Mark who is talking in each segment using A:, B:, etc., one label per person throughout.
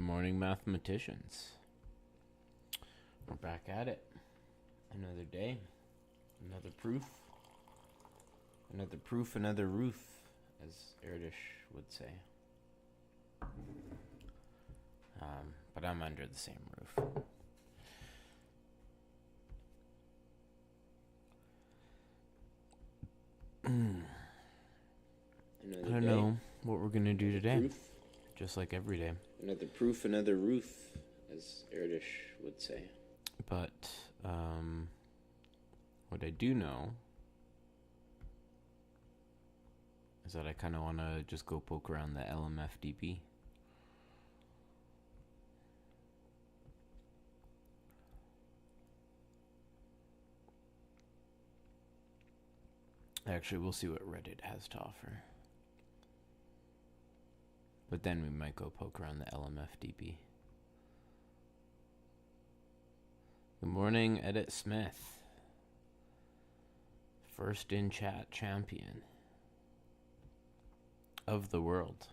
A: Morning, mathematicians. We're back at it. Another day, another proof, another roof, as Erdish would say. But I'm under the same roof. I don't know what we're gonna do today. Proof. Just like every day.
B: Another proof, another roof, as Erdish would say.
A: But what I do know is that I kind of want to just go poke around the LMFDP. Actually, we'll see what Reddit has to offer. But then we might go poke around the LMFDP. Good morning, Edit Smith. First in chat champion of the world.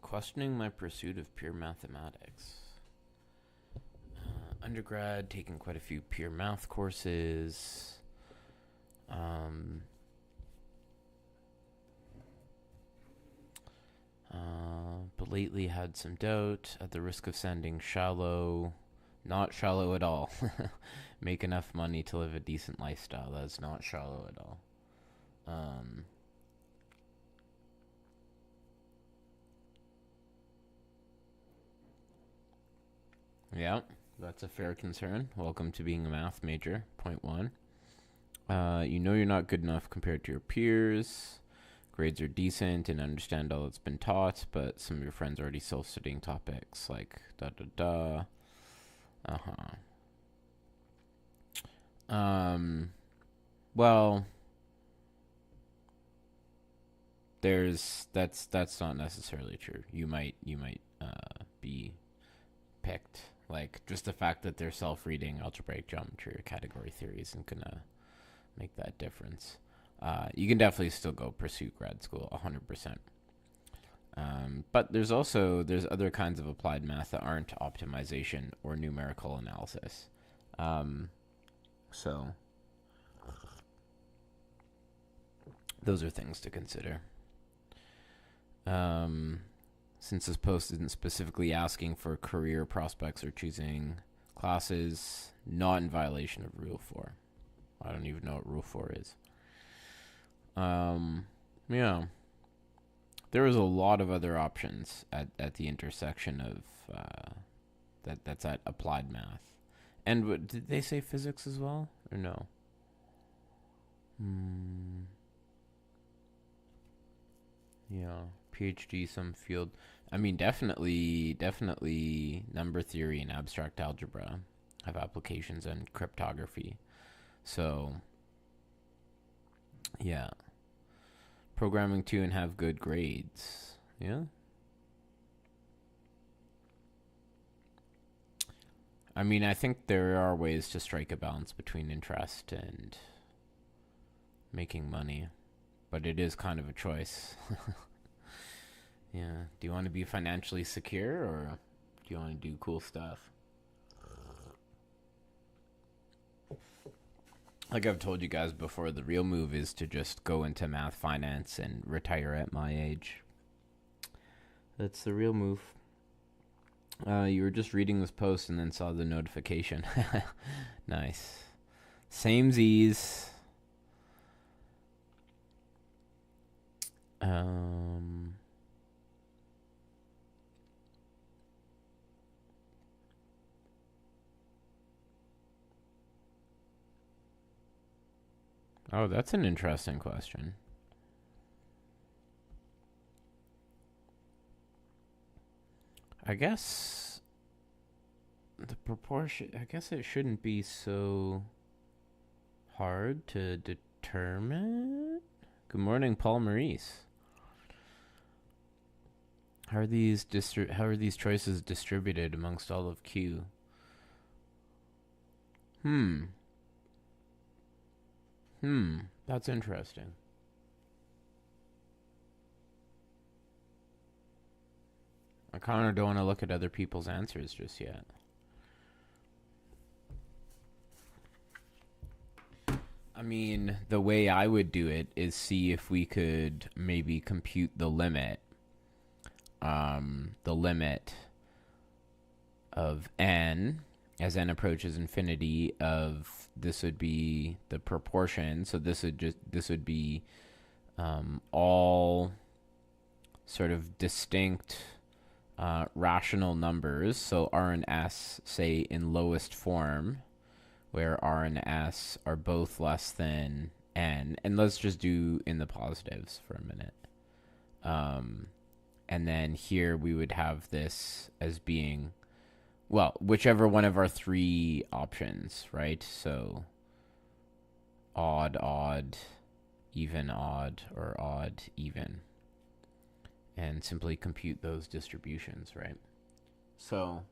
A: Questioning my pursuit of pure mathematics. Undergrad, taking quite a few pure math courses. But lately had some doubt, at the risk of sounding shallow. Not shallow at all. Make enough money to live a decent lifestyle. That's not shallow at all. Yeah, that's a fair concern. Welcome to being a math major. Point one. You know you're not good enough compared to your peers. Grades are decent and understand all that's been taught, but some of your friends are already self-studying topics like da-da-da. Well, that's not necessarily true. You might be picked. Like, just the fact that they're self-reading algebraic geometry or category theory isn't gonna make that difference. You can definitely still go pursue grad school 100%. But there's other kinds of applied math that aren't optimization or numerical analysis. So those are things to consider. Since this post isn't specifically asking for career prospects or choosing classes, not in violation of Rule 4. I don't even know what Rule 4 is. Yeah. There was a lot of other options at the intersection of that's at applied math. And what, did they say physics as well? Or no? Yeah. Ph.D. some field. I mean, definitely number theory and abstract algebra have applications in cryptography. So, yeah. Programming too and have good grades. Yeah. I mean, I think there are ways to strike a balance between interest and making money, but it is kind of a choice. Yeah. Do you want to be financially secure or do you want to do cool stuff? Like I've told you guys before, the real move is to just go into math finance and retire at my age. That's the real move. You were just reading this post and then saw the notification. Nice. Samesies. Oh, that's an interesting question. I guess the proportion, I guess it shouldn't be so hard to determine. Good morning, Paul Maurice. How are these choices distributed amongst all of Q? That's interesting. I kind of don't want to look at other people's answers just yet. I mean, the way I would do it is see if we could maybe compute the limit. The limit of n as n approaches infinity of this would be the proportion. So this would be all sort of distinct rational numbers. So R and S, say in lowest form, where R and S are both less than n. And let's just do in the positives for a minute. And then here we would have this as being, well, whichever one of our three options, right? So odd, odd, even, odd, or odd, even. And simply compute those distributions, right? So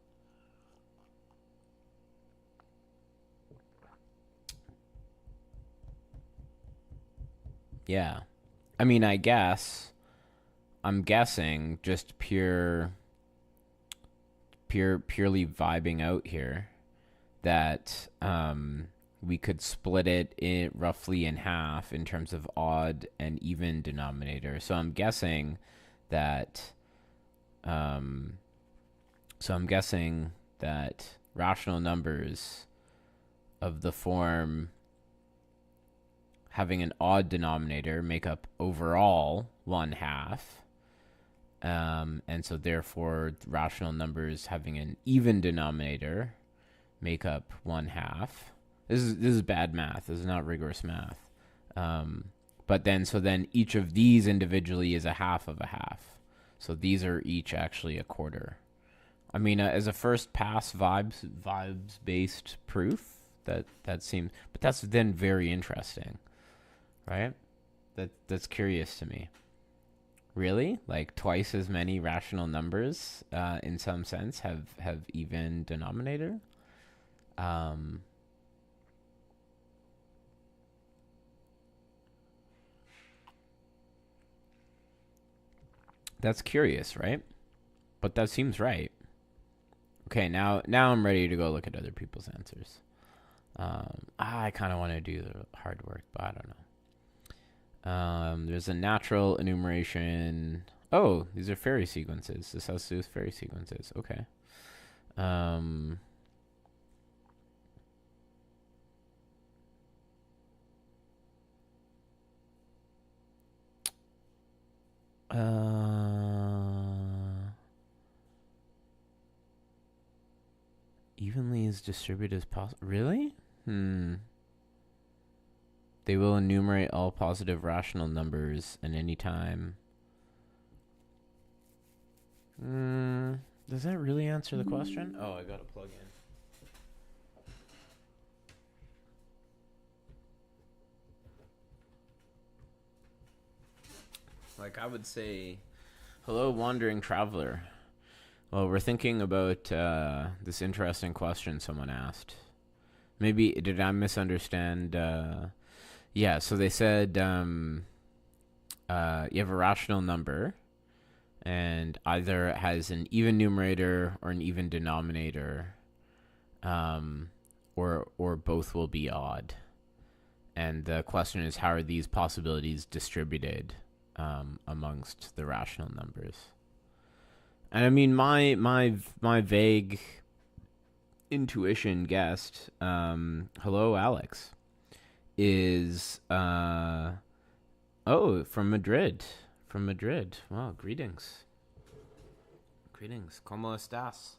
A: yeah. I mean, I'm guessing just purely vibing out here that we could split it roughly in half in terms of odd and even denominator. So I'm guessing that rational numbers of the form having an odd denominator make up overall 1/2. And so therefore rational numbers having an even denominator make up 1/2. This is bad math. This is not rigorous math. But then each of these individually is a half of a half. So these are each actually a quarter. I mean, as a first pass vibes based proof, that seems, but that's then very interesting, right? That's curious to me. Really? Like twice as many rational numbers, in some sense, have even denominator? That's curious, right? But that seems right. Okay, now I'm ready to go look at other people's answers. I kind of want to do the hard work, but I don't know. There's a natural enumeration. Oh, these are fairy sequences. This has to do with fairy sequences. Okay. Evenly as distributed as possible. Really? They will enumerate all positive rational numbers at any time. Does that really answer the question? Oh, I gotta plug in. Like I would say, hello, wandering traveler. Well, we're thinking about this interesting question someone asked. Maybe, did I misunderstand? Yeah, so they said you have a rational number, and either it has an even numerator or an even denominator, or both will be odd. And the question is, how are these possibilities distributed amongst the rational numbers? And I mean, my vague intuition guessed, hello, Alex, is from Madrid. From Madrid. Wow, greetings. Greetings. ¿Cómo estás?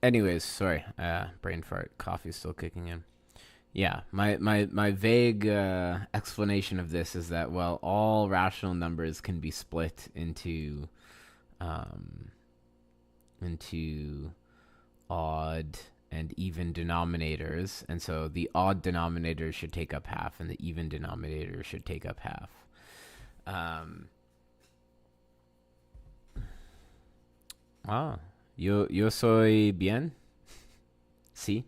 A: Anyways, sorry. Brain fart. Coffee's still kicking in. Yeah, my vague explanation of this is that, well, all rational numbers can be split into odd and even denominators, and so the odd denominator should take up half, and the even denominator should take up half. Yo soy bien. Sí.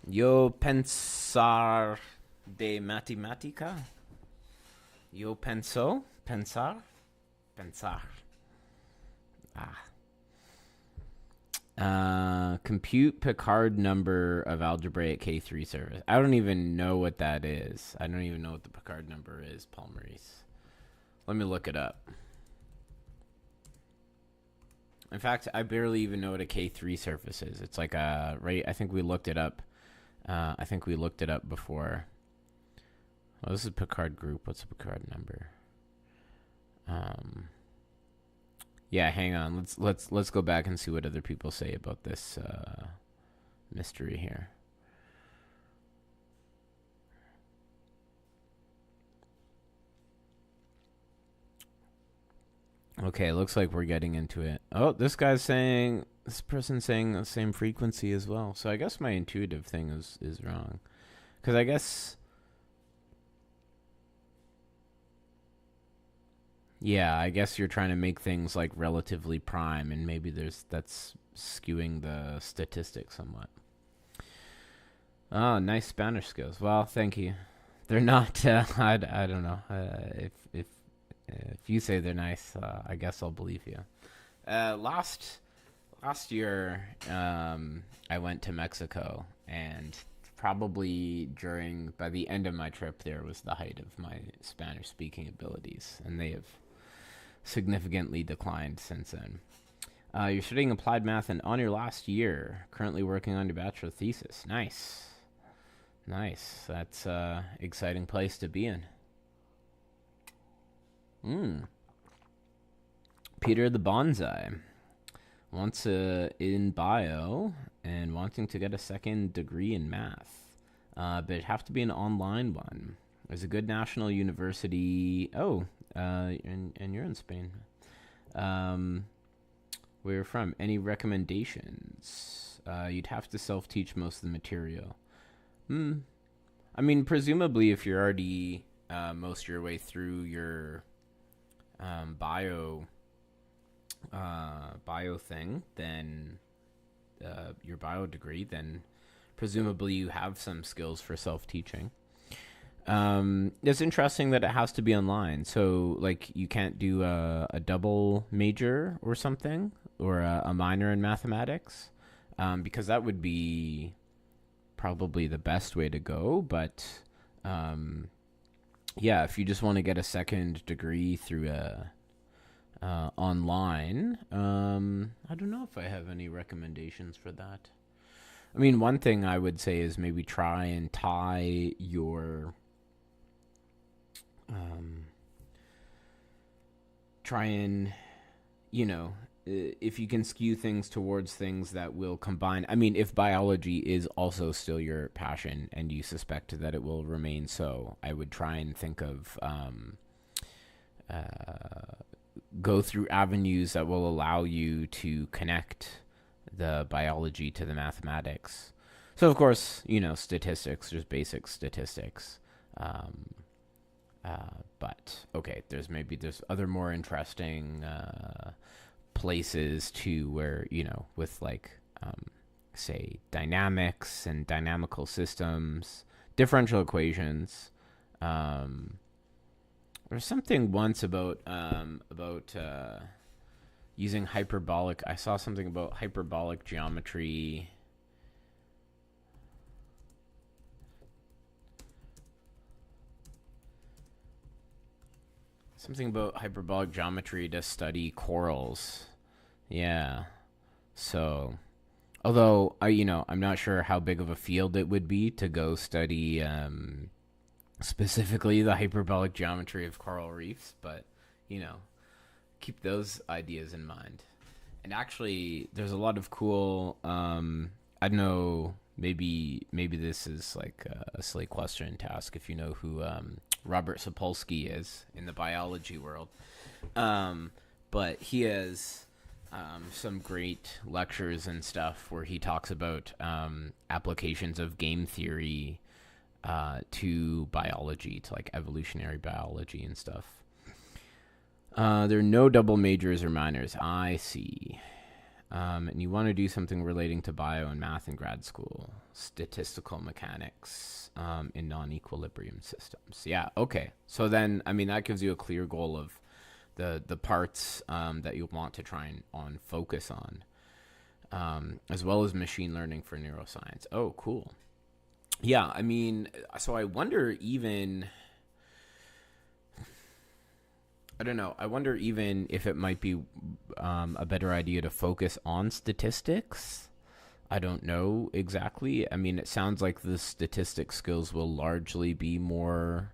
A: Yo pensar de matemática. Yo penso. Pensar. Pensar. Compute Picard number of algebraic K3 surface. I don't even know what that is. I don't even know what the Picard number is, Paul Maurice. Let me look it up. In fact, I barely even know what a K3 surface is. It's like a, right? I think we looked it up. I think we looked it up before. Well, this is Picard group. What's the Picard number? Yeah, hang on. Let's go back and see what other people say about this mystery here. Okay, looks like we're getting into it. Oh, this person's saying the same frequency as well. So I guess my intuitive thing is wrong. Because I guess, yeah, I guess you're trying to make things like relatively prime, and maybe that's skewing the statistics somewhat. Oh, nice Spanish skills. Well, thank you. They're not. I don't know. If you say they're nice, I guess I'll believe you. Last year, I went to Mexico, and probably by the end of my trip there was the height of my Spanish speaking abilities, and they have significantly declined since then. You're studying applied math and on your last year, currently working on your bachelor thesis. Nice. That's an exciting place to be in. Peter the Bonsai wants in bio and wanting to get a second degree in math, but it'd have to be an online one. There's a good national university. Oh, and you're in Spain. Where you're from? Any recommendations? You'd have to self-teach most of the material. I mean, presumably, if you're already most of your way through your bio thing, then your bio degree, then presumably you have some skills for self-teaching. It's interesting that it has to be online. So, like, you can't do a double major or something, or a minor in mathematics, because that would be probably the best way to go. But yeah, if you just want to get a second degree through online, I don't know if I have any recommendations for that. I mean, one thing I would say is maybe try and tie your if you can skew things towards things that will combine. I mean, if biology is also still your passion and you suspect that it will remain so, I would try and think of go through avenues that will allow you to connect the biology to the mathematics. So, of course, statistics, just basic statistics. But, okay, there's other more interesting places to where, with like, say, dynamics and dynamical systems, differential equations. There's something once about using hyperbolic. I saw something about hyperbolic geometry. Something about hyperbolic geometry to study corals. Yeah. So, although I'm not sure how big of a field it would be to go study specifically the hyperbolic geometry of coral reefs, but keep those ideas in mind. And actually, there's a lot of cool. I don't know. Maybe this is like a silly question to ask if you know who Robert Sapolsky is in the biology world. But he has some great lectures and stuff where he talks about applications of game theory to biology, to like evolutionary biology and stuff. There are no double majors or minors. I see. And you want to do something relating to bio and math in grad school, statistical mechanics in non-equilibrium systems. Yeah, okay. So then, I mean, that gives you a clear goal of the parts that you want to try and focus on, as well as machine learning for neuroscience. Oh, cool. Yeah, I mean, so I wonder even... I don't know. I wonder even if it might be a better idea to focus on statistics. I don't know exactly. I mean, it sounds like the statistics skills will largely be more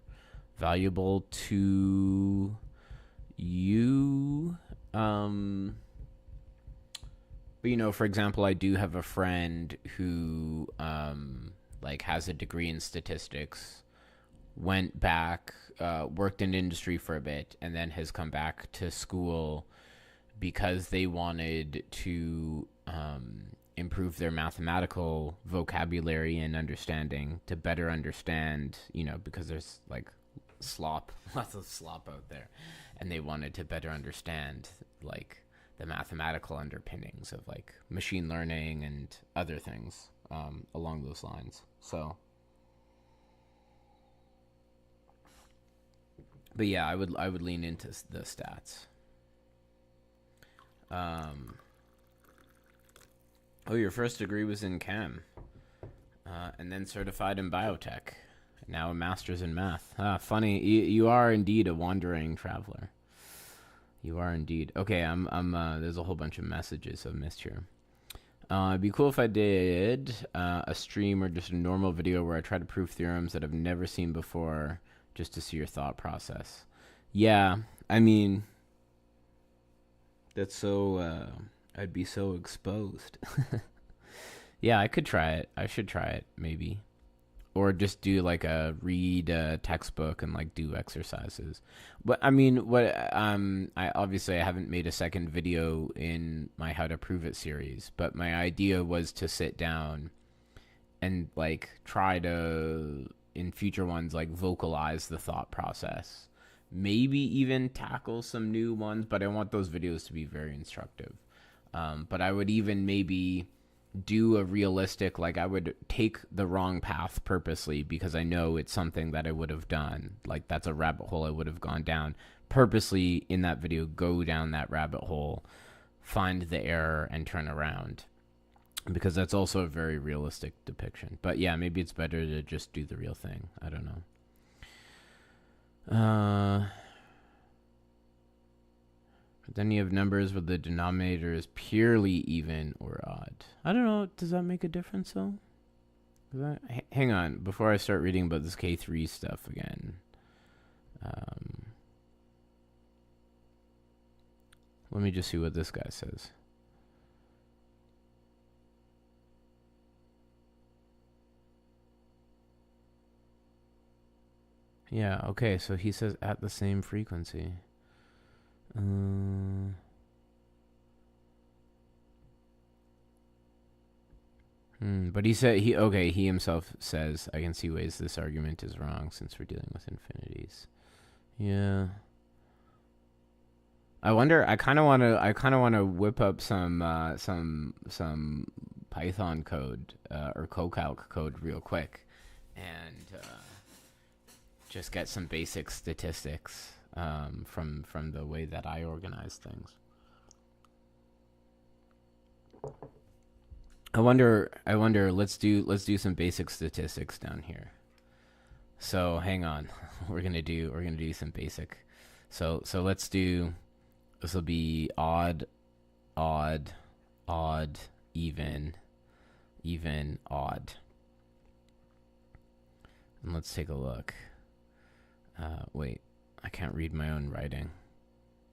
A: valuable to you. But, you know, for example, I do have a friend who like has a degree in statistics, went back, worked in industry for a bit, and then has come back to school because they wanted to improve their mathematical vocabulary and understanding to better understand, you know, because there's like slop, lots of slop out there, and they wanted to better understand like the mathematical underpinnings of like machine learning and other things along those lines. So, but yeah, I would lean into the stats. Oh, your first degree was in chem, and then certified in biotech. Now a master's in math. Funny. You are indeed a wandering traveler. You are indeed. Okay, I'm. There's a whole bunch of messages I've missed here. It'd be cool if I did a stream or just a normal video where I try to prove theorems that I've never seen before, just to see your thought process. Yeah, I mean, that's so. I'd be so exposed. Yeah, I could try it. I should try it, maybe. Or just do like a read a textbook and like do exercises. But I mean, what I obviously I haven't made a second video in my How to Prove It series, but my idea was to sit down and like try to in future ones like vocalize the thought process. Maybe even tackle some new ones, but I want those videos to be very instructive. But I would even maybe do a realistic, like I would take the wrong path purposely because I know it's something that I would have done. Like that's a rabbit hole I would have gone down. Purposely in that video, go down that rabbit hole, find the error and turn around. Because that's also a very realistic depiction. But yeah, maybe it's better to just do the real thing. I don't know. Then you have numbers where the denominator is purely even or odd. I don't know. Does that make a difference, though? Hang on. Before I start reading about this K3 stuff again. Let me just see what this guy says. Yeah, okay. So he says at the same frequency. But he said he himself says I can see ways this argument is wrong since we're dealing with infinities. Yeah. I wonder. I kind of want to whip up some Python code or CoCalc code real quick, and just get some basic statistics from the way that I organize things. I wonder. Let's do some basic statistics down here. So hang on, we're gonna do some basic. So let's do. This will be odd, even, odd. And let's take a look. Wait, I can't read my own writing.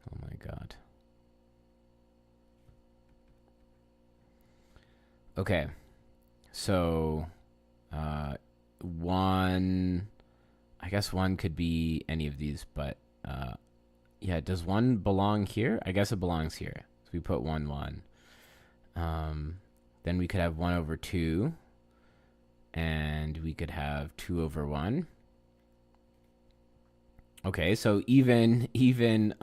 A: Oh my god. Okay, so one, I guess one could be any of these, but yeah, does one belong here? I guess it belongs here. So we put 1, 1. Then we could have 1 over 2, and we could have 2 over 1. Okay, so even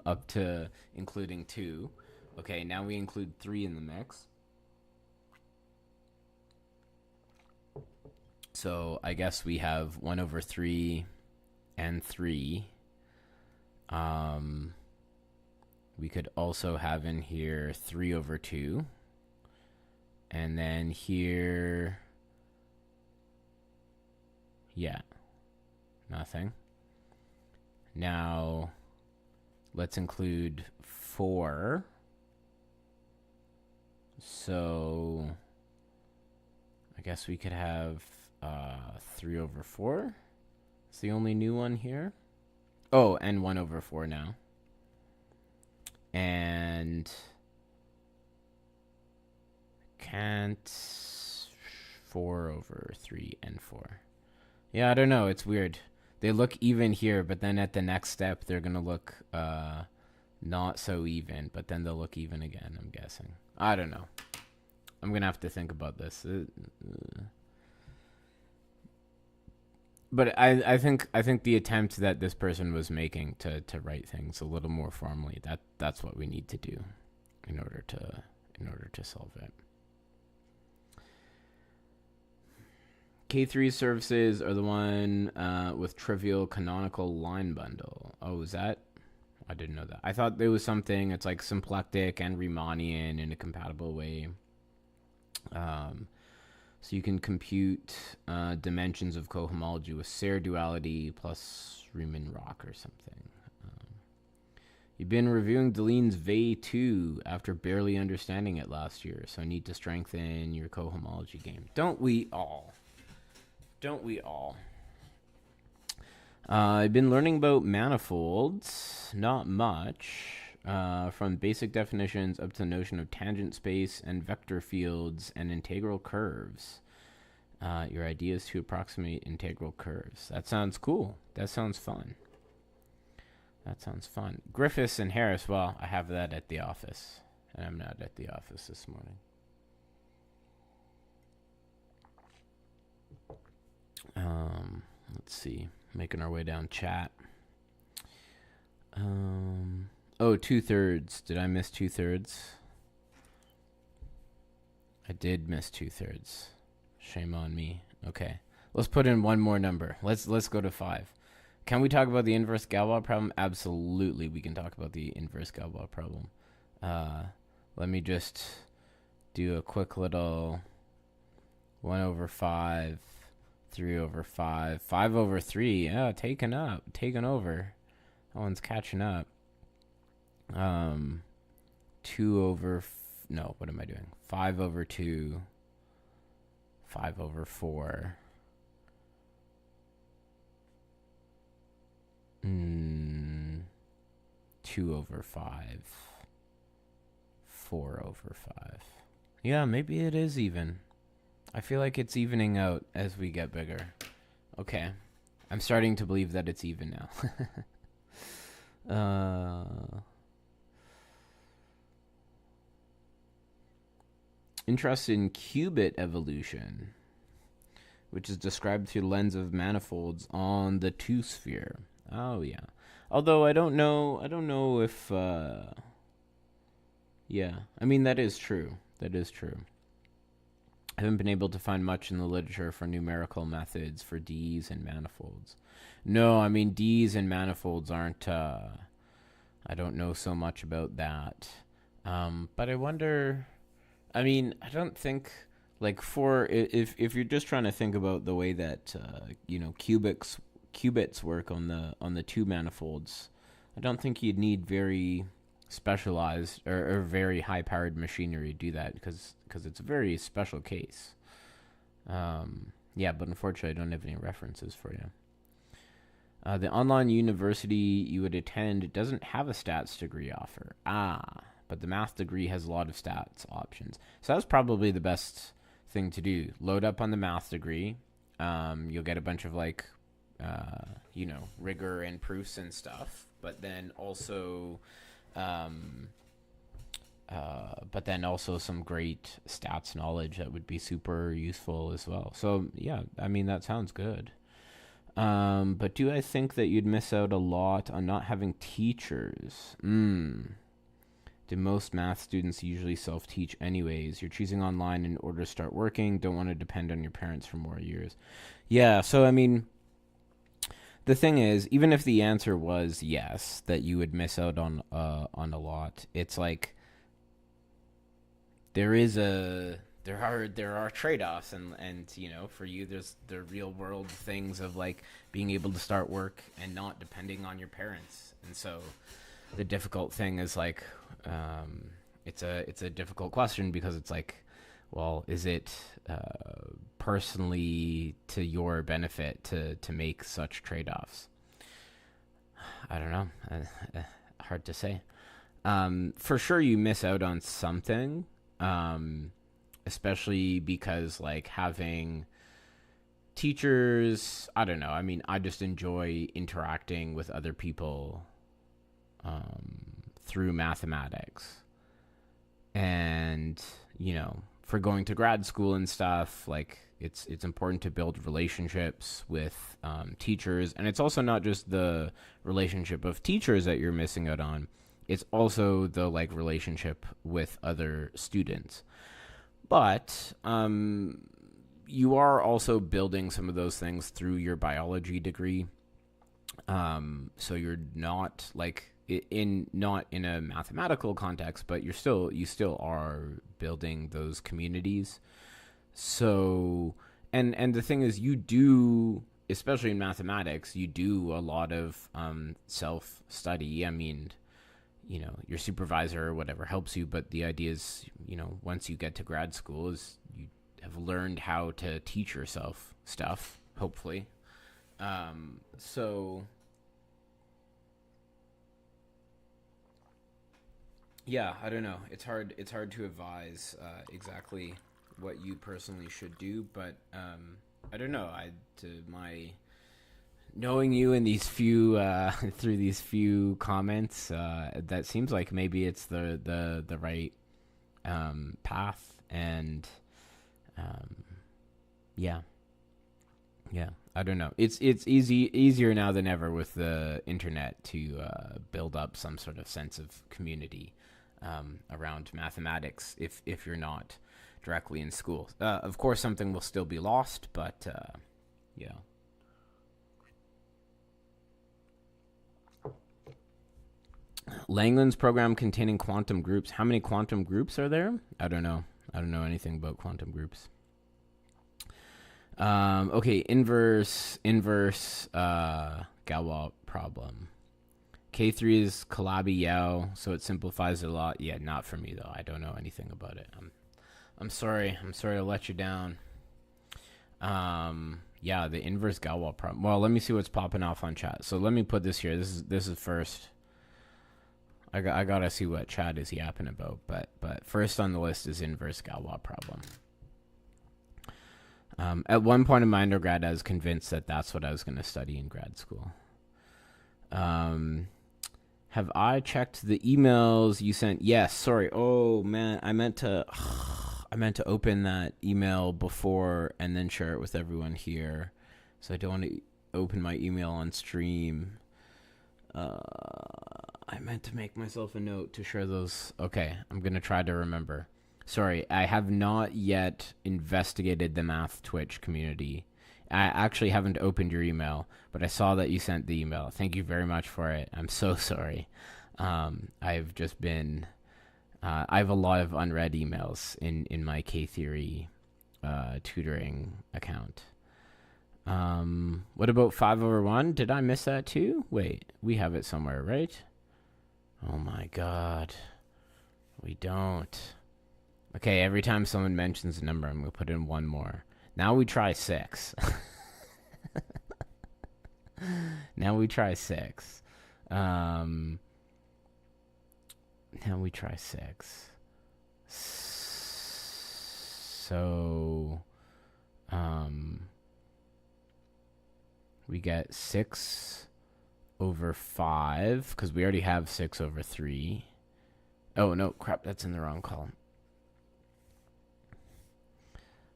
A: up to including 2. Okay, now we include 3 in the mix. So I guess we have 1 over 3 and 3. We could also have in here 3 over 2. And then here, yeah, nothing. Now, let's include 4. So, I guess we could have 3 over 4. It's the only new one here. Oh, and 1 over 4 now. And can't 4 over 3 and 4. Yeah, I don't know. It's weird. They look even here, but then at the next step, they're going to look not so even, but then they'll look even again, I'm guessing. I don't know. I'm going to have to think about this. But I think the attempt that this person was making to write things a little more formally, that's what we need to do in order to solve it. K3 services are the one with trivial canonical line bundle. Oh, is that? I didn't know that. I thought there was something. It's like symplectic and Riemannian in a compatible way. So you can compute dimensions of cohomology with Serre duality plus Riemann-Roch or something. You've been reviewing Deline's VE 2 after barely understanding it last year, so need to strengthen your cohomology game. Don't we all? Don't we all? I've been learning about manifolds, not much, from basic definitions up to the notion of tangent space and vector fields and integral curves. Your idea is to approximate integral curves. That sounds cool. That sounds fun. Griffiths and Harris, well, I have that at the office, and I'm not at the office this morning. Let's see. Making our way down chat. Oh, 2/3. Did I miss 2/3? I did miss 2/3. Shame on me. Okay. Let's put in one more number. Let's go to 5. Can we talk about the inverse Galois problem? Absolutely, we can talk about the inverse Galois problem. Let me just do a quick little 1 over 5, 3 over 5, 5 over 3. Yeah, taken over. That one's catching up. 2 over... no, what am I doing? 5 over 2, 5 over 4. 2 over 5, 4 over 5. Yeah, maybe it is even. I feel like it's evening out as we get bigger. Okay. I'm starting to believe that it's even now. Interest in qubit evolution, which is described through the lens of manifolds on the 2-sphere. Oh, yeah. Although I don't know if... yeah, I mean, that is true. I haven't been able to find much in the literature for numerical methods for Ds and manifolds. No, I mean, Ds and manifolds aren't... I don't know so much about that. But I wonder... I mean, I don't think... like, for... If you're just trying to think about the way that, qubits work on the 2 manifolds, I don't think you'd need very specialized or very high-powered machinery to do that because it's a very special case. Yeah, but unfortunately, I don't have any references for you. The online university you would attend doesn't have a stats degree offer. But the math degree has a lot of stats options. So that's probably the best thing to do. Load up on the math degree. You'll get a bunch of rigor and proofs and stuff. But then also some great stats knowledge that would be super useful as well. So yeah, I mean, that sounds good. But do I think that you'd miss out a lot on not having teachers? Do most math students usually self-teach anyways? You're choosing online in order to start working. Don't want to depend on your parents for more years. Yeah, so I mean, the thing is, even if the answer was yes, that you would miss out on a lot, it's like there are trade-offs, and for you there's the real world things of like being able to start work and not depending on your parents. And so the difficult thing is like it's a difficult question, because it's like, well, is it personally to your benefit to make such trade-offs? I don't know. Hard to say. For sure you miss out on something, especially because like having teachers, I don't know. I mean, I just enjoy interacting with other people through mathematics. And, for going to grad school and stuff, like it's important to build relationships with teachers. And it's also not just the relationship of teachers that you're missing out on. It's also the like relationship with other students. But you are also building some of those things through your biology degree. So you're not like not in a mathematical context, but you still are building those communities. So and the thing is, you do, especially in mathematics, you do a lot of self study. I mean, your supervisor or whatever helps you, but the idea is, once you get to grad school, is you have learned how to teach yourself stuff, hopefully. So yeah, I don't know. It's hard to advise exactly what you personally should do, but I don't know. To my knowing you in these few through these few comments, that seems like maybe it's the right path. And yeah, I don't know. It's easier now than ever with the internet to build up some sort of sense of community around mathematics if you're not directly in school. Of course, something will still be lost, but yeah. Langland's program containing quantum groups. How many quantum groups are there? I don't know. I don't know anything about quantum groups. Okay, inverse Galois problem. K3 is Calabi-Yau, so it simplifies it a lot. Yeah, not for me though. I don't know anything about it. I'm sorry. I'm sorry to let you down. Yeah, the inverse Galois problem. Well, let me see what's popping off on chat. So let me put this here. This is first. I gotta see what chat is yapping about, but first on the list is inverse Galois problem. At one point in my undergrad, I was convinced that that's what I was going to study in grad school. Have I checked the emails you sent? Yes. Sorry. Oh man, I meant to open that email before and then share it with everyone here. So I don't want to open my email on stream. I meant to make myself a note to share those. Okay, I'm going to try to remember. Sorry, I have not yet investigated the Math Twitch community. I actually haven't opened your email, but I saw that you sent the email. Thank you very much for it. I'm so sorry. I've just been... I have a lot of unread emails in my K-Theory tutoring account. What about 5/1? Did I miss that too? Wait, we have it somewhere, right? Oh my god. We don't. Okay, every time someone mentions a number, I'm going to put in one more. Now we try 6. Now we try 6. Now we try 6. So, we get 6/5, because we already have 6/3. Oh, no, crap, that's in the wrong column.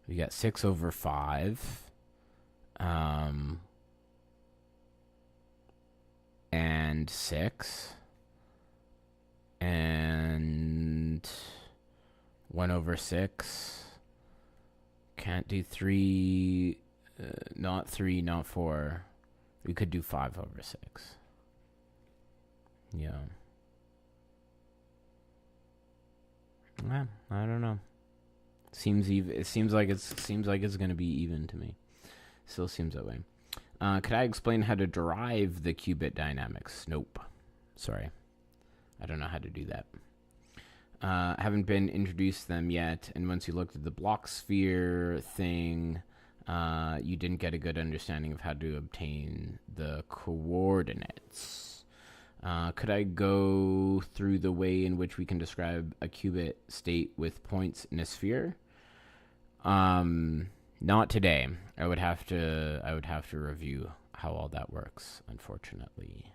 A: We got 6/5. And 6. And 1 over 6. Can't do 3, not 3, not 4. We could do 5 over 6. Yeah. I don't know. Seems even. It seems like it's gonna be even to me. Still seems that way. Could I explain how to derive the qubit dynamics? Nope. Sorry. I don't know how to do that. Haven't been introduced to them yet, and once you looked at the block sphere thing, you didn't get a good understanding of how to obtain the coordinates. Could I go through the way in which we can describe a qubit state with points in a sphere? Not today. I would have to review how all that works, unfortunately.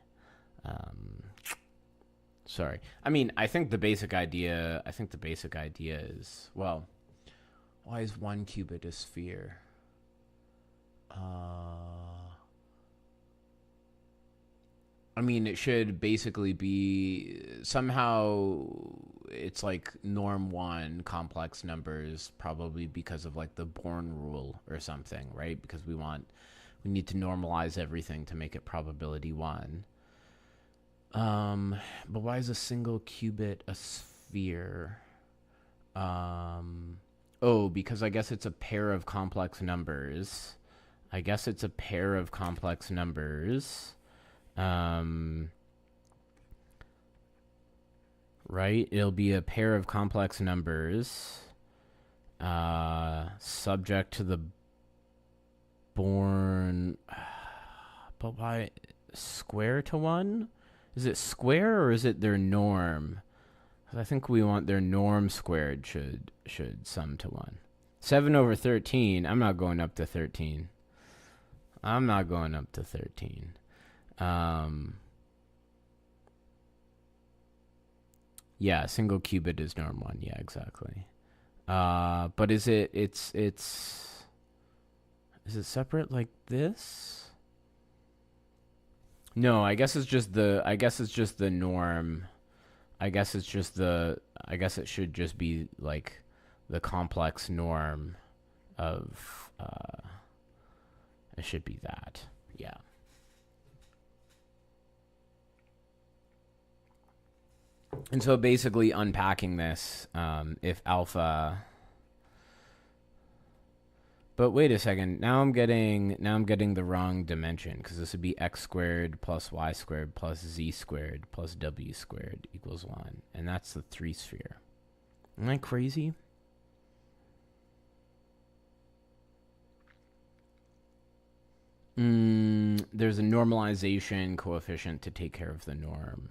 A: Sorry. I mean, I think the basic idea is, well, why is one qubit a sphere? I mean, it should basically be somehow it's like norm 1 complex numbers, probably because of like the Born rule or something, right? Because we need to normalize everything to make it probability 1. But why is a single qubit a sphere? Oh, because I guess it's a pair of complex numbers. Right? It'll be a pair of complex numbers, subject to the Born. But why square to 1? Is it square or is it their norm? I think we want their norm squared should sum to 1. 7 over 13. I'm not going up to 13. Yeah, single qubit is norm 1. Yeah, exactly. But is it separate like this? No, I guess it's just the norm. I guess it should just be like the complex norm of it should be that. Yeah. And so basically unpacking this, if alpha. But wait a second. Now I'm getting the wrong dimension, because this would be x squared plus y squared plus z squared plus w squared equals 1, and that's the 3 sphere. Am I crazy? There's a normalization coefficient to take care of the norm.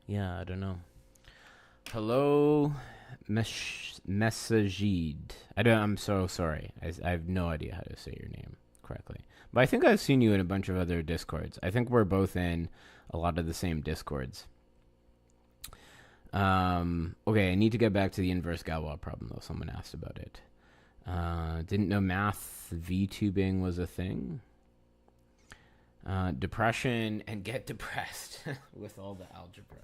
A: Yeah, I don't know. Hello, Messaged. I'm so sorry. I have no idea how to say your name correctly. But I think I've seen you in a bunch of other Discords. I think we're both in a lot of the same Discords. Okay, I need to get back to the inverse Galois problem, though. Someone asked about it. Didn't know math V-tubing was a thing. Depression and get depressed with all the algebra.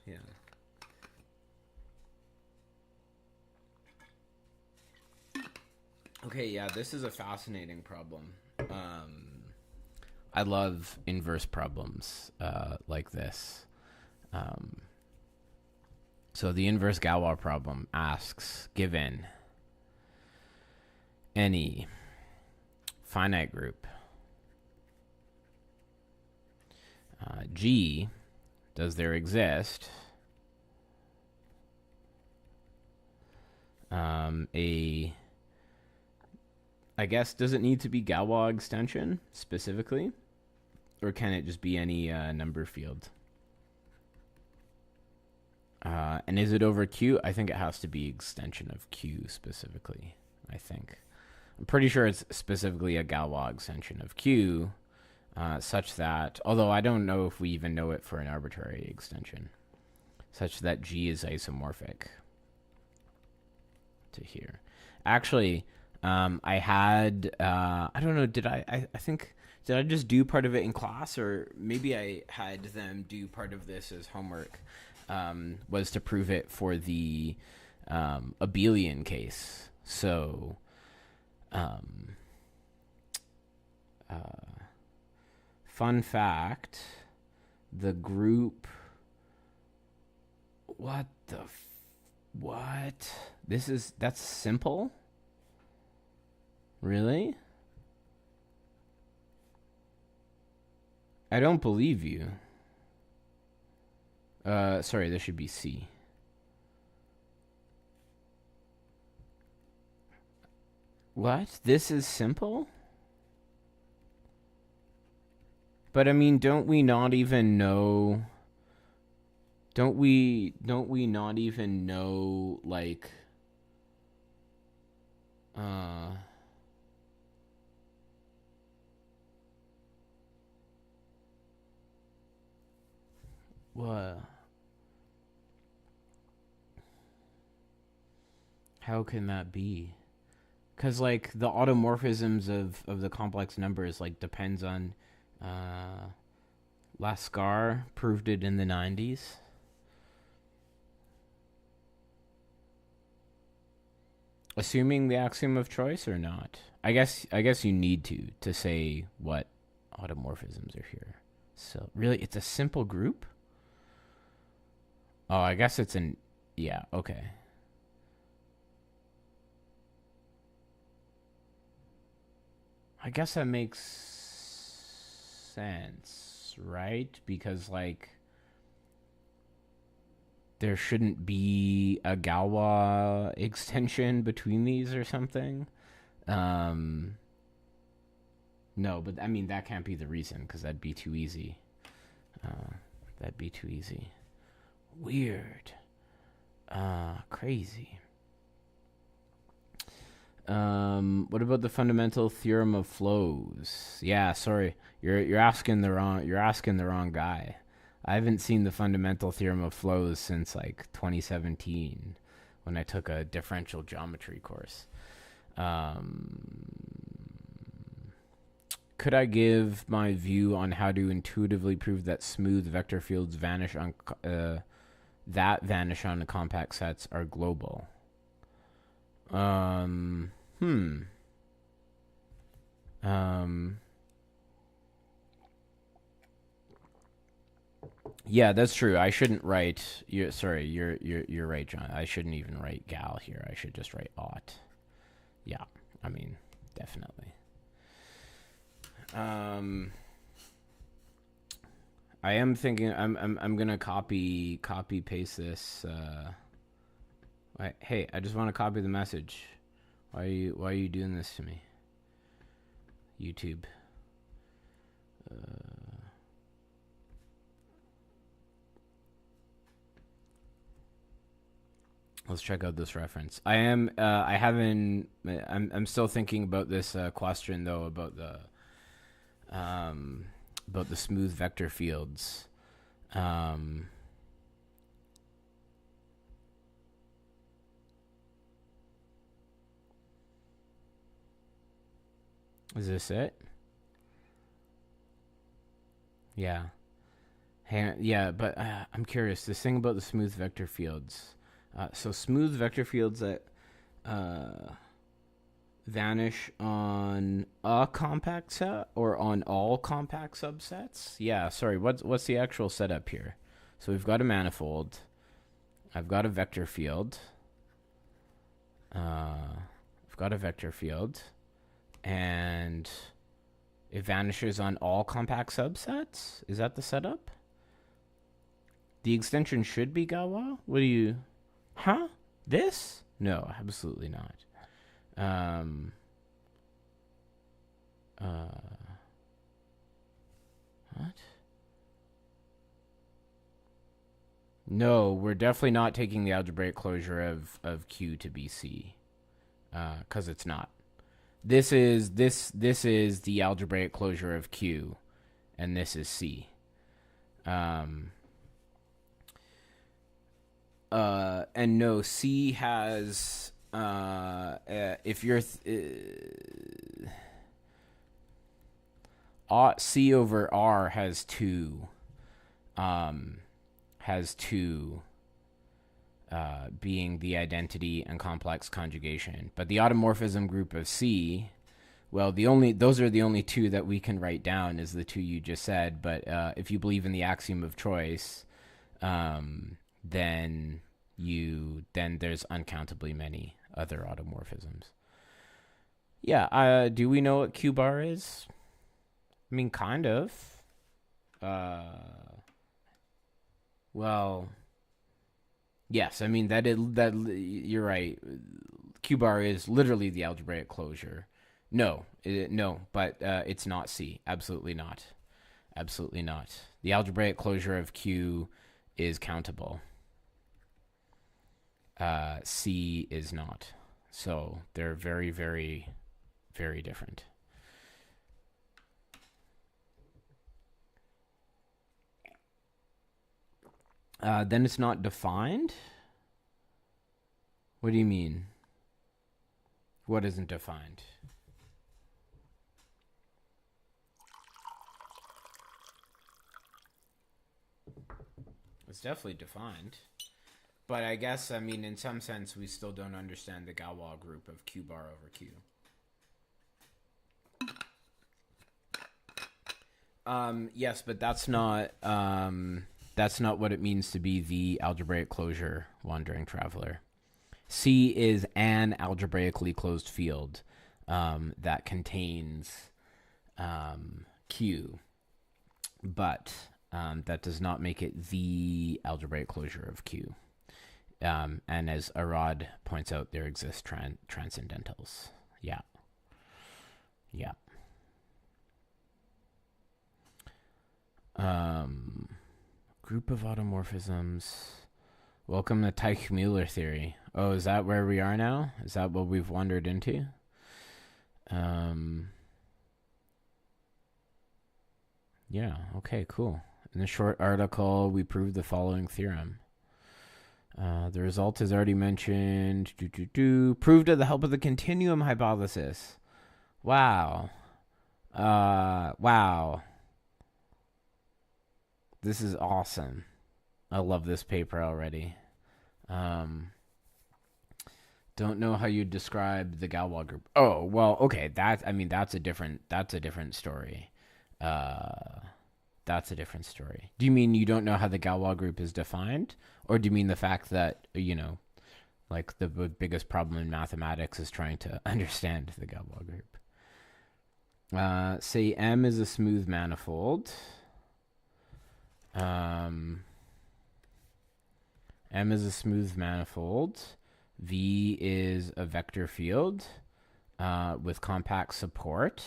A: Yeah. Okay, yeah, this is a fascinating problem. I love inverse problems like this. So the inverse Galois problem asks, given any finite group G, does there exist I guess, does it need to be Galois extension specifically? Or can it just be any number field? And is it over Q? I think it has to be extension of Q specifically, I think. I'm pretty sure it's specifically a Galois extension of Q, such that, although I don't know if we even know it for an arbitrary extension, such that G is isomorphic to here. Actually, I had I don't know, I think did I just do part of it in class, or maybe I had them do part of this as homework. Was to prove it for the abelian case. So um, fun fact, the group what? That's simple? Really? I don't believe you. Sorry, this should be C. What? This is simple? But I mean, don't we not even know? Don't we not even know like uh what? How can that be? Because like the automorphisms of the complex numbers like depends on uh Lascar proved it in the 90s. Assuming the axiom of choice or not? I guess you need to say what automorphisms are here. So really it's a simple group? Oh, I guess it's an yeah, okay. I guess that makes sense, right? Because like there shouldn't be a Galois extension between these or something. Um, no, but I mean that can't be the reason because that'd be too easy. Uh, that'd be too easy. Weird. Crazy. What about the fundamental theorem of flows? Yeah, sorry, you're asking the wrong guy. I haven't seen the fundamental theorem of flows since like 2017 when I took a differential geometry course. Could I give my view on how to intuitively prove that smooth vector fields vanish on compact sets are global? Hmm. Yeah, that's true. I shouldn't write. You're right, John. I shouldn't even write gal here. I should just write ought. Yeah, I mean, definitely. I am thinking. I'm gonna copy paste this. Hey, I just want to copy the message. Why are you doing this to me? YouTube. Let's check out this reference. I am. I haven't. I'm still thinking about this question though about the smooth vector fields. Is this it? Yeah. Hey, yeah, but I'm curious. This thing about the smooth vector fields. So smooth vector fields that vanish on a compact set or on all compact subsets? Yeah, sorry. What's the actual setup here? So we've got a manifold. I've got a vector field. I've got a vector field, and it vanishes on all compact subsets. Is that the setup? The extension should be Galois. What do you? Huh? This? No, absolutely not. What? No, we're definitely not taking the algebraic closure of Q to be C, because it's not. This is the algebraic closure of Q, and this is C. And no, C has if you're C over R has two, um, being the identity and complex conjugation, but the automorphism group of C, well, those are the only two that we can write down is the two you just said. But if you believe in the axiom of choice, then there's uncountably many other automorphisms. Yeah. Do we know what Q bar is? I mean, kind of. Well, yes. I mean that you're right. Q bar is literally the algebraic closure. No, but it's not C. Absolutely not. Absolutely not. The algebraic closure of Q is countable. C is not. So they're very, very, very different. Then it's not defined? What do you mean? What isn't defined? It's definitely defined. But I guess, I mean, in some sense, we still don't understand the Galois group of Q bar over Q. Yes, but that's not what it means to be the algebraic closure, wandering traveler. C is an algebraically closed field that contains Q, but that does not make it the algebraic closure of Q. And as Arad points out, there exist transcendentals. Yeah. Group of automorphisms. Welcome to Teichmuller theory. Oh, is that where we are now? Is that what we've wandered into? Yeah, okay, cool. In the short article, we proved the following theorem. The result is already mentioned. Proved with the help of the continuum hypothesis. Wow. Wow. This is awesome. I love this paper already. Don't know how you describe the Galois group. Oh, well, okay. That's a different story. That's a different story. Do you mean you don't know how the Galois group is defined? Or do you mean the fact that, like the biggest problem in mathematics is trying to understand the Galois group? Say M is a smooth manifold. M is a smooth manifold. V is a vector field with compact support.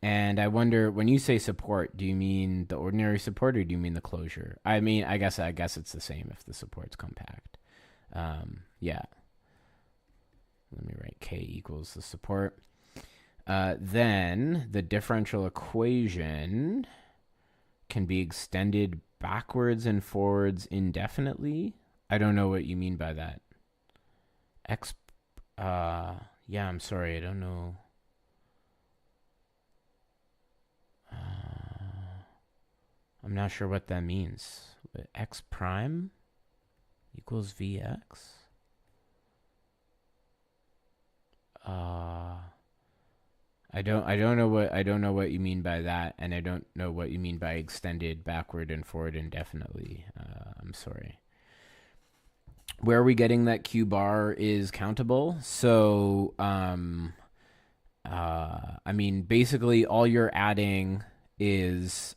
A: And I wonder, when you say support, do you mean the ordinary support or do you mean the closure? I mean, I guess it's the same if the support's compact. Yeah. Let me write K equals the support. Then the differential equation can be extended backwards and forwards indefinitely. I don't know what you mean by that. Yeah, I'm sorry, I don't know. I'm not sure what that means. X prime equals Vx? I don't know what you mean by that, and I don't know what you mean by extended backward and forward indefinitely. I'm sorry. Where are we getting that Q bar is countable? So, I mean, basically all you're adding is,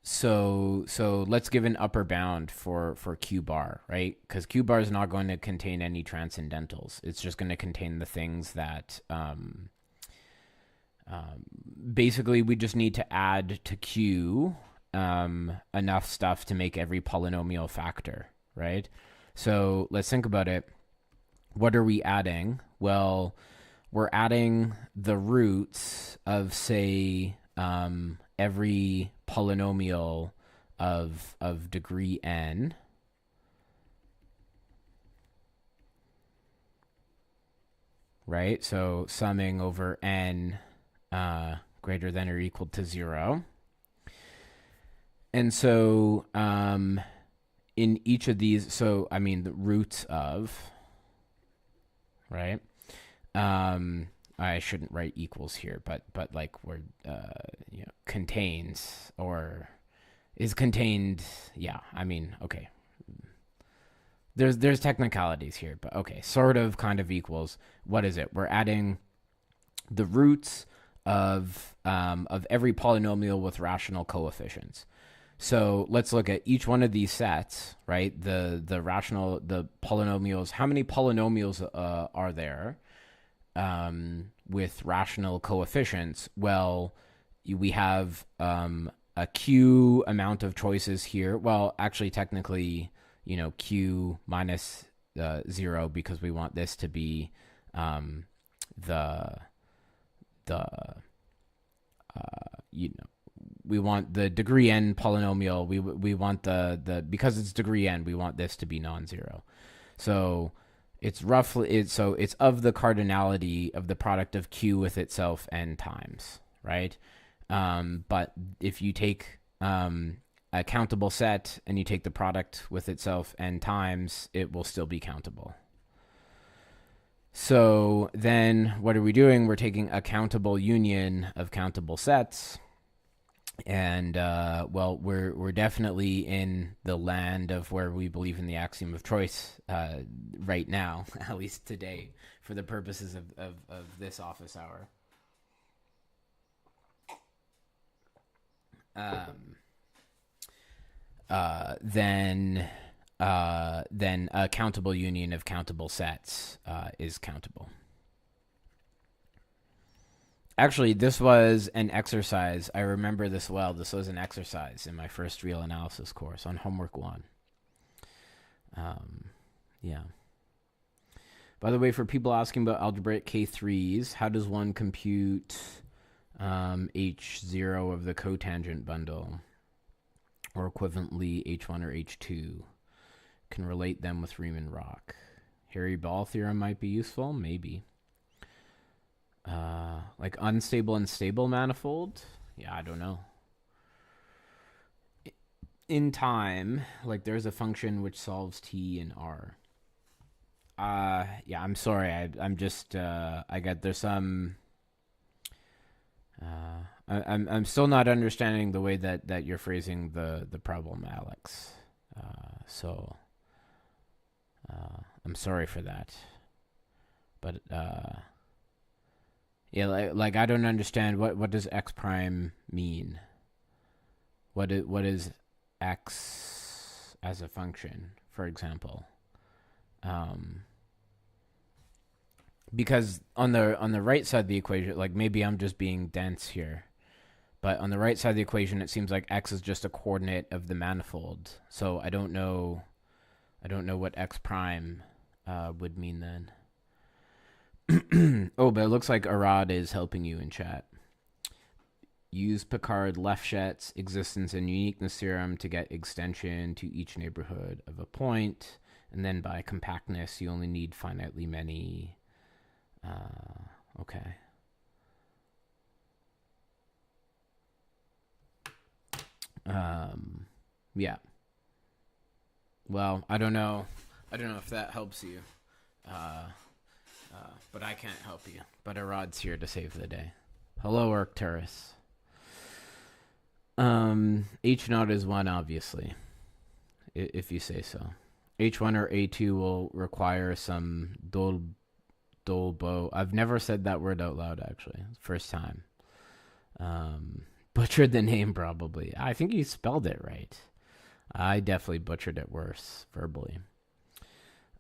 A: so let's give an upper bound for Q bar, right? Because Q bar is not going to contain any transcendentals. It's just going to contain the things that, basically we just need to add to Q enough stuff to make every polynomial factor, right? So let's think about it. What are we adding? Well, we're adding the roots of, say, every polynomial of degree n, right? So summing over n greater than or equal to 0. And so in each of these, so I mean the roots of, right? I shouldn't write equals here, but like we're contains or is contained. Yeah, I mean, okay. There's technicalities here, but okay, sort of, kind of equals. What is it? We're adding the roots of every polynomial with rational coefficients. So let's look at each one of these sets, right? The polynomials. How many polynomials are there with rational coefficients? Well, we have a q amount of choices here. Well, actually, technically, q minus 0, because we want this to be the we want the degree n polynomial. We want the because it's degree n, we want this to be non-zero. So it's of the cardinality of the product of q with itself n times, right? But if you take a countable set and you take the product with itself n times, it will still be countable. So then what are we doing? We're taking a countable union of countable sets. And well, we're definitely in the land of where we believe in the axiom of choice right now, at least today, for the purposes of this office hour. Then a countable union of countable sets is countable. Actually, this was an exercise. I remember this well. This was an exercise in my first real analysis course on homework 1. Yeah. By the way, for people asking about algebraic K3s, how does one compute H0 of the cotangent bundle? Or equivalently, H1 or H2? Can relate them with Riemann-Roch. Harry-Ball theorem might be useful, maybe. Like unstable and stable manifold? Yeah, I don't know. In time, like there's a function which solves T in R. Yeah, I'm sorry. I'm just I got there's some. I'm still not understanding the way that you're phrasing the problem, Alex. So I'm sorry for that. But yeah, like I don't understand what does x prime mean? What is x as a function, for example? Because on the right side of the equation, like maybe I'm just being dense here, but on the right side of the equation, it seems like x is just a coordinate of the manifold. So I don't know what x prime would mean then. Oh, but it looks like Arad is helping you in chat. Use Picard-Lefschetz existence and uniqueness theorem to get extension to each neighborhood of a point, and then by compactness, you only need finitely many. Okay. Yeah. Well, I don't know if that helps you. But I can't help you. But Arad's here to save the day. Hello, Arcturus. H naught is 1, obviously, if you say so. H1 or A2 will require some dolbo. I've never said that word out loud, actually. First time. Butchered the name, probably. I think you spelled it right. I definitely butchered it worse, verbally.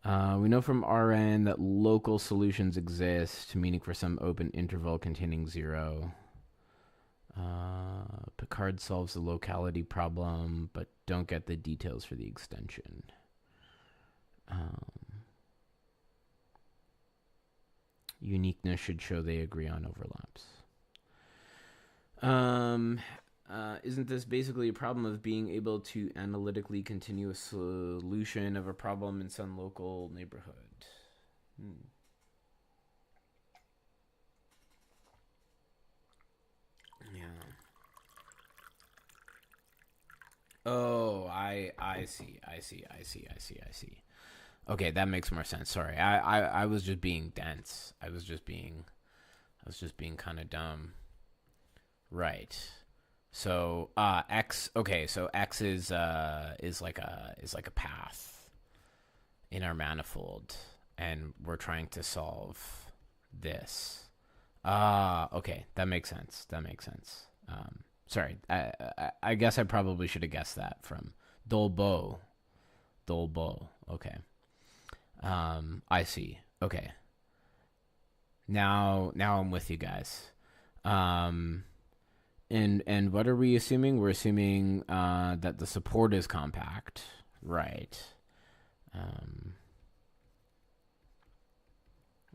A: We know from Rn that local solutions exist, meaning for some open interval containing 0. Picard solves the locality problem, but don't get the details for the extension. Uniqueness should show they agree on overlaps. Isn't this basically a problem of being able to analytically continue a solution of a problem in some local neighborhood? Oh, I see. I see. I see. I see. I see. Okay, that makes more sense. Sorry. I was just being dense. I was just being kind of dumb. Right. So, x, okay, so x is like a path in our manifold, and we're trying to solve this. Okay, that makes sense. That makes sense. Sorry, I guess I probably should have guessed that from Dolbo. Dolbo. Okay. I see. Okay. Now I'm with you guys. Um, and what are we assuming? We're assuming that the support is compact, right? Um,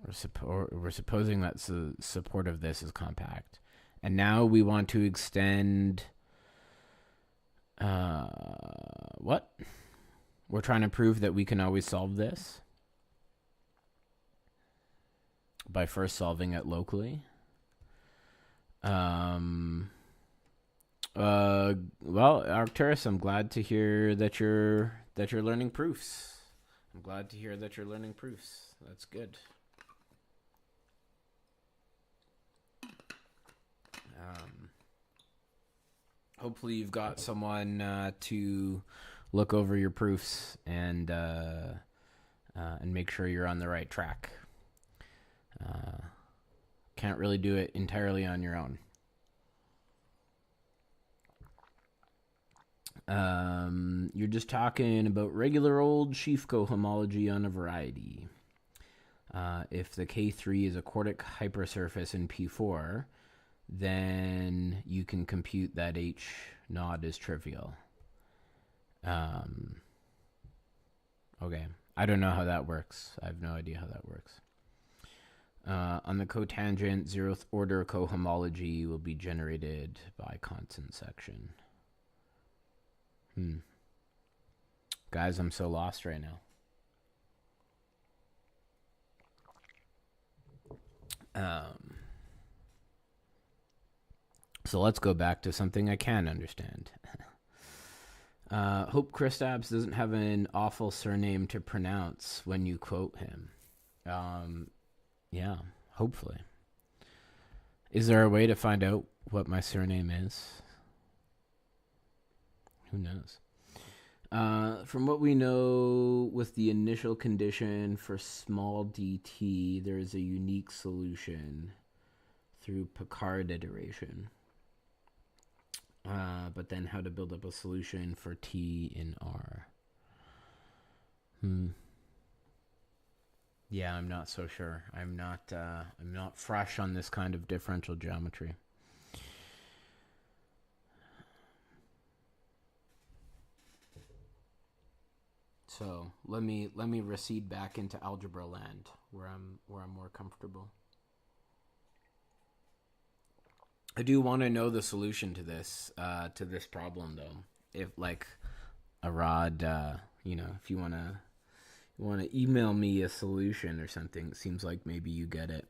A: we're supposing that the support of this is compact, and now we want to extend. What? We're trying to prove that we can always solve this by first solving it locally. Well, Arcturus, I'm glad to hear that you're learning proofs. I'm glad to hear that you're learning proofs. That's good. Hopefully, you've got someone to look over your proofs and make sure you're on the right track. Can't really do it entirely on your own. You're just talking about regular old sheaf cohomology on a variety. If the K3 is a quartic hypersurface in P4, then you can compute that H naught is trivial. Okay. I don't know how that works. I have no idea how that works. On the cotangent, zeroth order cohomology will be generated by constant section. Guys, I'm so lost right now. So let's go back to something I can understand. Hope Kristaps doesn't have an awful surname to pronounce when you quote him. Yeah, hopefully. Is there a way to find out what my surname is? Who knows? From what we know, with the initial condition for small dt, there is a unique solution through Picard iteration. But then how to build up a solution for t in R. Yeah, I'm not so sure. I'm not fresh on this kind of differential geometry. So let me recede back into algebra land where I'm more comfortable. I do want to know the solution to this problem though. If like Arad, if you want to email me a solution or something, it seems like maybe you get it.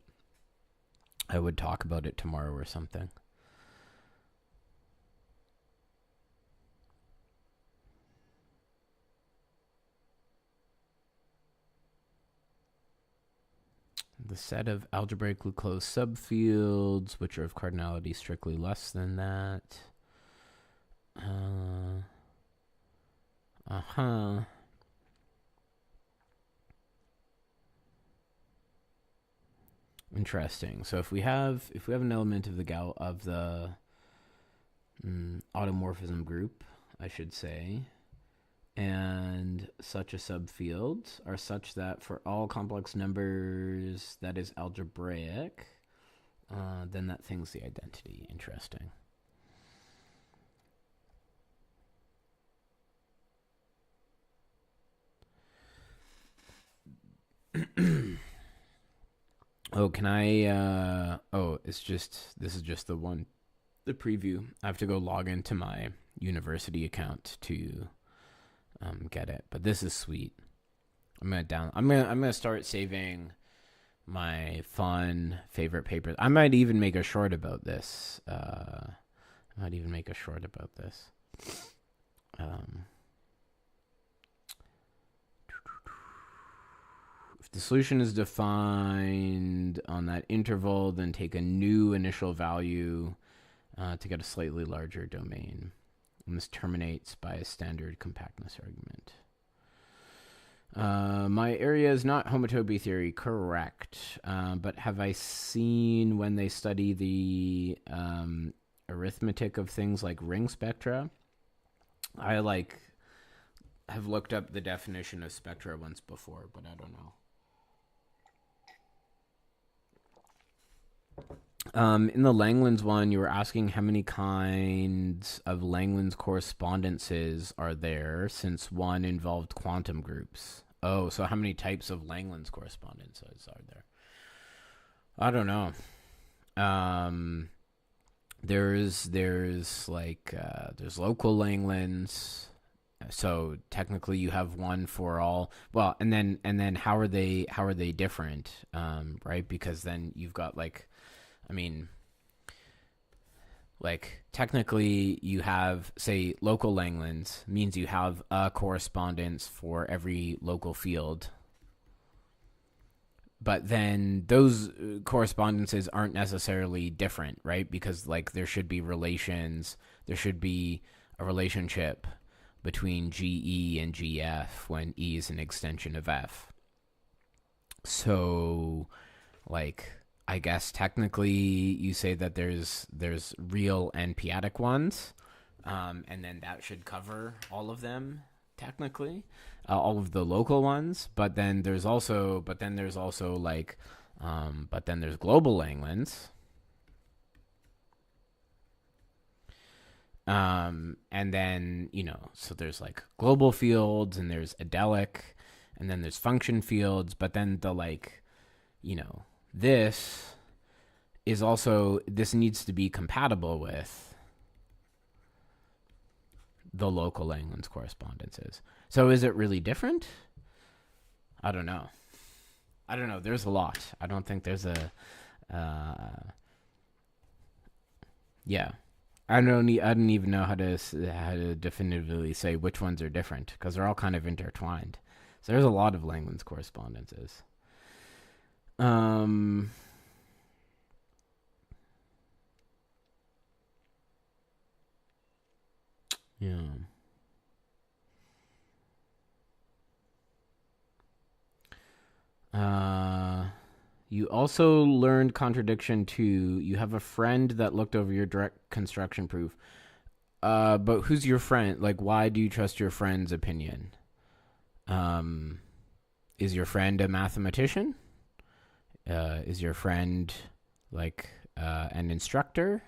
A: I would talk about it tomorrow or something. The set of algebraically closed subfields, which are of cardinality strictly less than that. Interesting. So if we have an element of the automorphism group, I should say, and such a subfield are such that for all complex numbers that is algebraic, then that thing's the identity. Interesting. Oh, can I this is just the preview. I have to go log into my university account to get it. But this is sweet. I'm gonna start saving my fun favorite papers. I might even make a short about this. Um, if the solution is defined on that interval, then take a new initial value to get a slightly larger domain. And this terminates by a standard compactness argument. My area is not homotopy theory, correct. But have I seen when they study the arithmetic of things like ring spectra? I have looked up the definition of spectra once before, but I don't know. In the Langlands one, you were asking how many kinds of Langlands correspondences are there, since one involved quantum groups. Oh, so how many types of Langlands correspondences are there? I don't know. There's local Langlands. So technically you have one for all. Well, and then how are they different? Right? Because then you've got technically you have, say, local Langlands means you have a correspondence for every local field. But then those correspondences aren't necessarily different, right? Because there should be relations. There should be a relationship between GE and GF when E is an extension of F. So, I guess technically you say that there's real and p-adic ones, and then that should cover all of them technically, all of the local ones. But then there's also global Langlands. And then, so there's global fields, and there's adelic, and then there's function fields. But then this needs to be compatible with the local Langlands correspondences. So is it really different? I don't know. There's a lot. I don't think there's a, yeah. I don't even know how to definitively say which ones are different, because they're all kind of intertwined. So there's a lot of Langlands correspondences. Yeah. You also learned contradiction 2. You have a friend that looked over your direct construction proof. But who's your friend? Why do you trust your friend's opinion? Is your friend a mathematician? Is your friend an instructor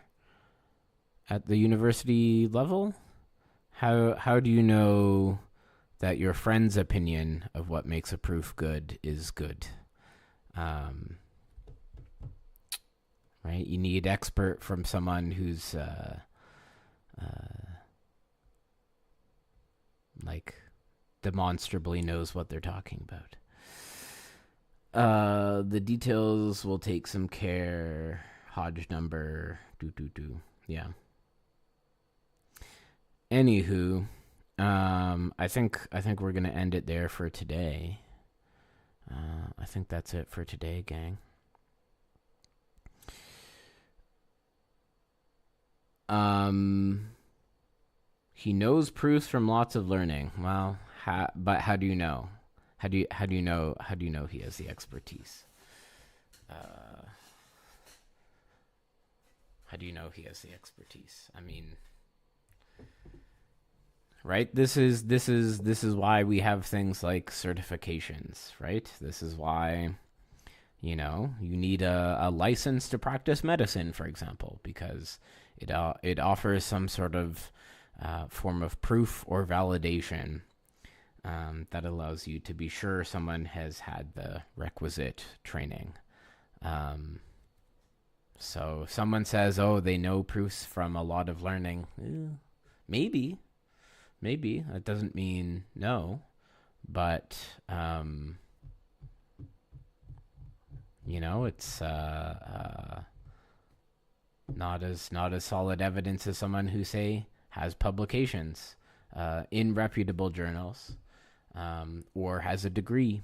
A: at the university level? How do you know that your friend's opinion of what makes a proof good is good? Right? You need expert from someone who's demonstrably knows what they're talking about. The details will take some care. Hodge number. Yeah. Anywho, I think we're gonna end it there for today. I think that's it for today, gang. He knows proofs from lots of learning. Well, but how do you know? How do you know he has the expertise? How do you know he has the expertise? I mean, right? This is why we have things like certifications, right? This is why, you need a license to practice medicine, for example, because it offers some sort of form of proof or validation that allows you to be sure someone has had the requisite training. So if someone says, oh, they know proofs from a lot of learning, maybe that doesn't mean no, but it's not as solid evidence as someone who, say, has publications in reputable journals, or has a degree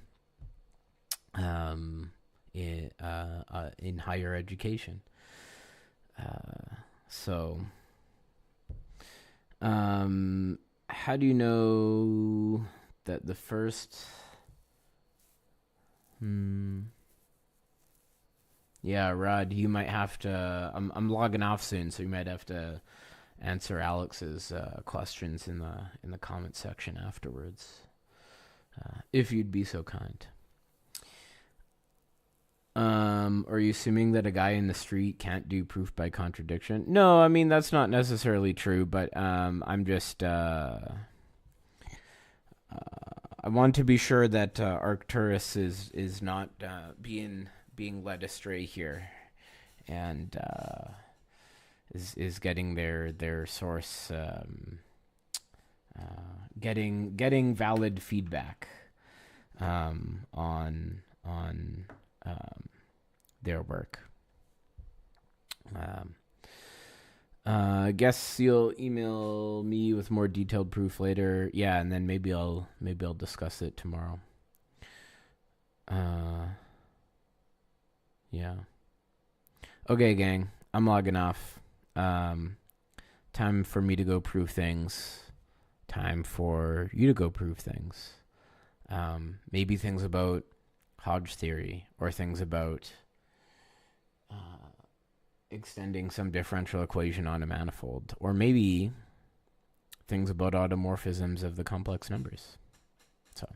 A: in higher education. So, how do you know that the first? Yeah, Rod, you might have to. I'm logging off soon, so you might have to answer Alex's questions in the comment section afterwards, if you'd be so kind. Are you assuming that a guy in the street can't do proof by contradiction? No, I mean that's not necessarily true, but I'm just I want to be sure that Arcturus is not being led astray here, and is getting their source, getting valid feedback on their work. I guess you'll email me with more detailed proof later. Yeah, and then maybe I'll discuss it tomorrow. Yeah. Okay, gang. I'm logging off. Time for me to go prove things. Time for you to go prove things. Maybe things about Hodge theory, or things about extending some differential equation on a manifold, or maybe things about automorphisms of the complex numbers. So